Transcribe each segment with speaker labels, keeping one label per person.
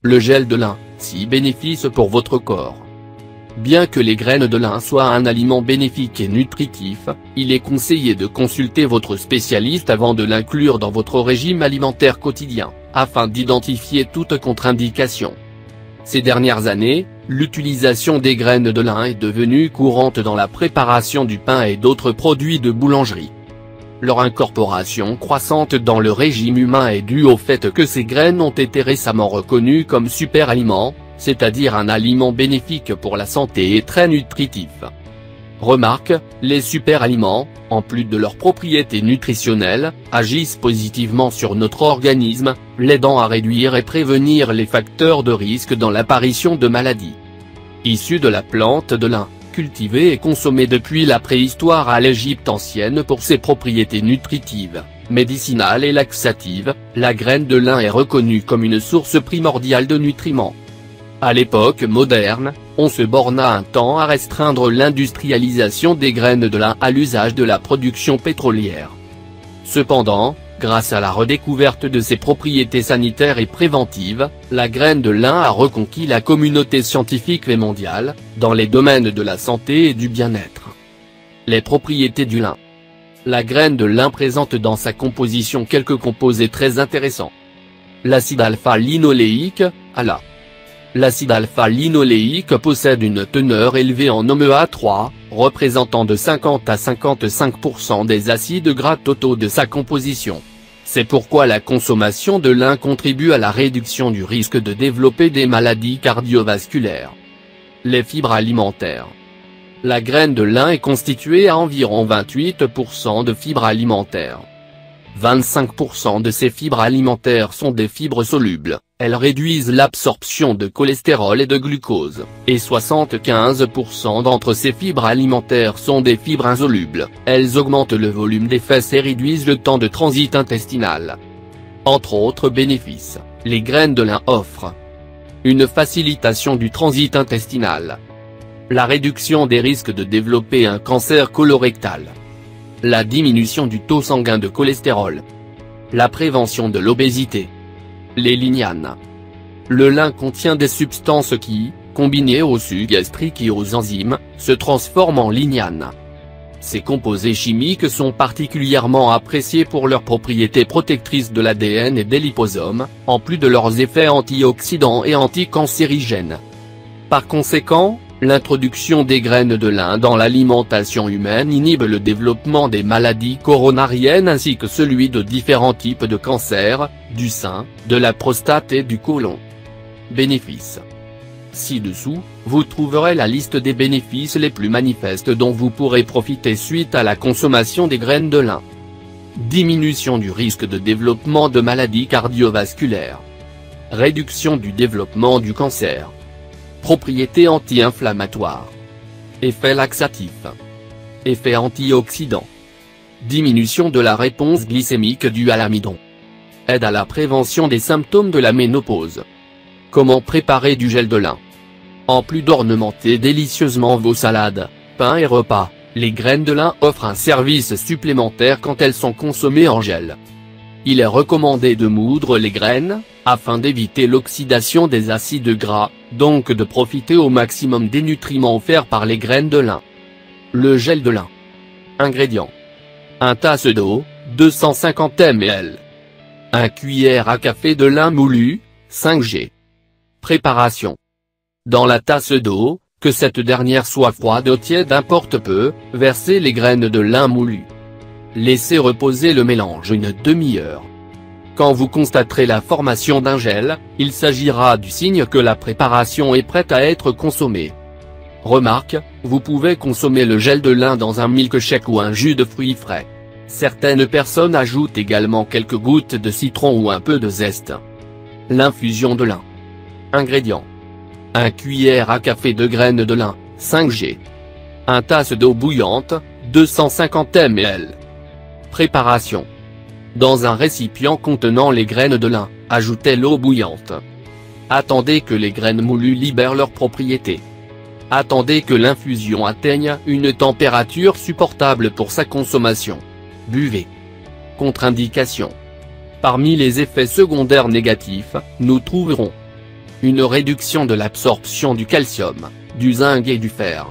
Speaker 1: Le gel de lin, 6 bénéfices pour votre corps. Bien que les graines de lin soient un aliment bénéfique et nutritif, il est conseillé de consulter votre spécialiste avant de l'inclure dans votre régime alimentaire quotidien, afin d'identifier toute contre-indication. Ces dernières années, l'utilisation des graines de lin est devenue courante dans la préparation du pain et d'autres produits de boulangerie. Leur incorporation croissante dans le régime humain est due au fait que ces graines ont été récemment reconnues comme super-aliments, c'est-à-dire un aliment bénéfique pour la santé et très nutritif. Remarque, les super-aliments, en plus de leurs propriétés nutritionnelles, agissent positivement sur notre organisme, l'aidant à réduire et prévenir les facteurs de risque dans l'apparition de maladies. Issus de la plante de lin, cultivée et consommée depuis la préhistoire à l'Égypte ancienne pour ses propriétés nutritives, médicinales et laxatives, la graine de lin est reconnue comme une source primordiale de nutriments. À l'époque moderne, on se borna un temps à restreindre l'industrialisation des graines de lin à l'usage de la production pétrolière. Cependant, grâce à la redécouverte de ses propriétés sanitaires et préventives, la graine de lin a reconquis la communauté scientifique et mondiale, dans les domaines de la santé et du bien-être. Les propriétés du lin. La graine de lin présente dans sa composition quelques composés très intéressants. L'acide alpha-linoléique, ALA. L'acide alpha-linoléique possède une teneur élevée en oméga-3, représentant de 50 à 55% des acides gras totaux de sa composition. C'est pourquoi la consommation de lin contribue à la réduction du risque de développer des maladies cardiovasculaires. Les fibres alimentaires. La graine de lin est constituée à environ 28% de fibres alimentaires. 25% de ces fibres alimentaires sont des fibres solubles, elles réduisent l'absorption de cholestérol et de glucose, et 75% d'entre ces fibres alimentaires sont des fibres insolubles, elles augmentent le volume des fesses et réduisent le temps de transit intestinal. Entre autres bénéfices, les graines de lin offrent une facilitation du transit intestinal, la réduction des risques de développer un cancer colorectal, la diminution du taux sanguin de cholestérol, la prévention de l'obésité. Les lignanes. Le lin contient des substances qui, combinées au suc gastrique et aux enzymes, se transforment en lignanes. Ces composés chimiques sont particulièrement appréciés pour leurs propriétés protectrices de l'ADN et des liposomes, en plus de leurs effets antioxydants et anticancérigènes. Par conséquent, l'introduction des graines de lin dans l'alimentation humaine inhibe le développement des maladies coronariennes ainsi que celui de différents types de cancers, du sein, de la prostate et du côlon. Bénéfices. Ci-dessous, vous trouverez la liste des bénéfices les plus manifestes dont vous pourrez profiter suite à la consommation des graines de lin. Diminution du risque de développement de maladies cardiovasculaires. Réduction du développement du cancer. Propriétés anti-inflammatoires. Effet laxatif. Effet antioxydant. Diminution de la réponse glycémique due à l'amidon. Aide à la prévention des symptômes de la ménopause. Comment préparer du gel de lin? En plus d'ornementer délicieusement vos salades, pains et repas, les graines de lin offrent un service supplémentaire quand elles sont consommées en gel. Il est recommandé de moudre les graines, afin d'éviter l'oxydation des acides gras, donc de profiter au maximum des nutriments offerts par les graines de lin. Le gel de lin. Ingrédients. 1 tasse d'eau, 250 ml. 1 cuillère à café de lin moulu, 5 g. Préparation. Dans la tasse d'eau, que cette dernière soit froide ou tiède importe peu, versez les graines de lin moulu. Laissez reposer le mélange une demi-heure. Quand vous constaterez la formation d'un gel, il s'agira du signe que la préparation est prête à être consommée. Remarque, vous pouvez consommer le gel de lin dans un milkshake ou un jus de fruits frais. Certaines personnes ajoutent également quelques gouttes de citron ou un peu de zeste. L'infusion de lin. Ingrédients. 1 cuillère à café de graines de lin, 5 g. 1 tasse d'eau bouillante, 250 ml. Préparation. Dans un récipient contenant les graines de lin, ajoutez l'eau bouillante. Attendez que les graines moulues libèrent leurs propriétés. Attendez que l'infusion atteigne une température supportable pour sa consommation. Buvez. Contre-indication. Parmi les effets secondaires négatifs, nous trouverons une réduction de l'absorption du calcium, du zinc et du fer.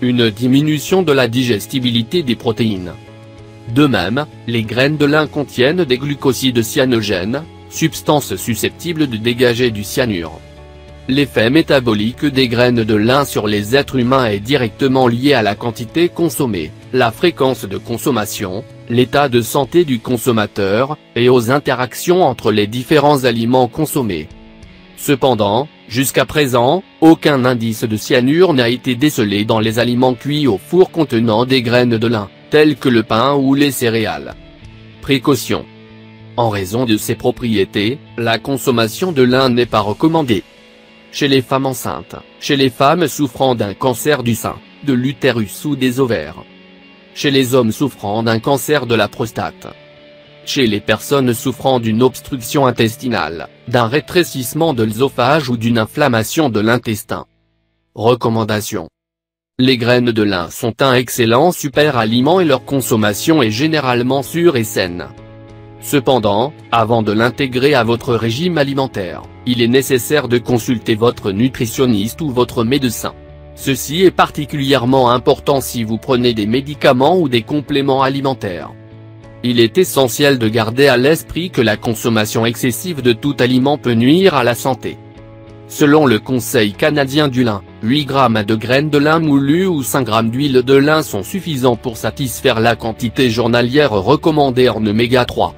Speaker 1: Une diminution de la digestibilité des protéines. De même, les graines de lin contiennent des glucosides cyanogènes, substances susceptibles de dégager du cyanure. L'effet métabolique des graines de lin sur les êtres humains est directement lié à la quantité consommée, la fréquence de consommation, l'état de santé du consommateur, et aux interactions entre les différents aliments consommés. Cependant, jusqu'à présent, aucun indice de cyanure n'a été décelé dans les aliments cuits au four contenant des graines de lin, tels que le pain ou les céréales. Précaution. En raison de ses propriétés, la consommation de lin n'est pas recommandée. Chez les femmes enceintes, chez les femmes souffrant d'un cancer du sein, de l'utérus ou des ovaires. Chez les hommes souffrant d'un cancer de la prostate. Chez les personnes souffrant d'une obstruction intestinale, d'un rétrécissement de l'œsophage ou d'une inflammation de l'intestin. Recommandations. Les graines de lin sont un excellent super aliment et leur consommation est généralement sûre et saine. Cependant, avant de l'intégrer à votre régime alimentaire, il est nécessaire de consulter votre nutritionniste ou votre médecin. Ceci est particulièrement important si vous prenez des médicaments ou des compléments alimentaires. Il est essentiel de garder à l'esprit que la consommation excessive de tout aliment peut nuire à la santé. Selon le Conseil canadien du lin, 8 g de graines de lin moulues ou 5 g d'huile de lin sont suffisants pour satisfaire la quantité journalière recommandée en oméga 3.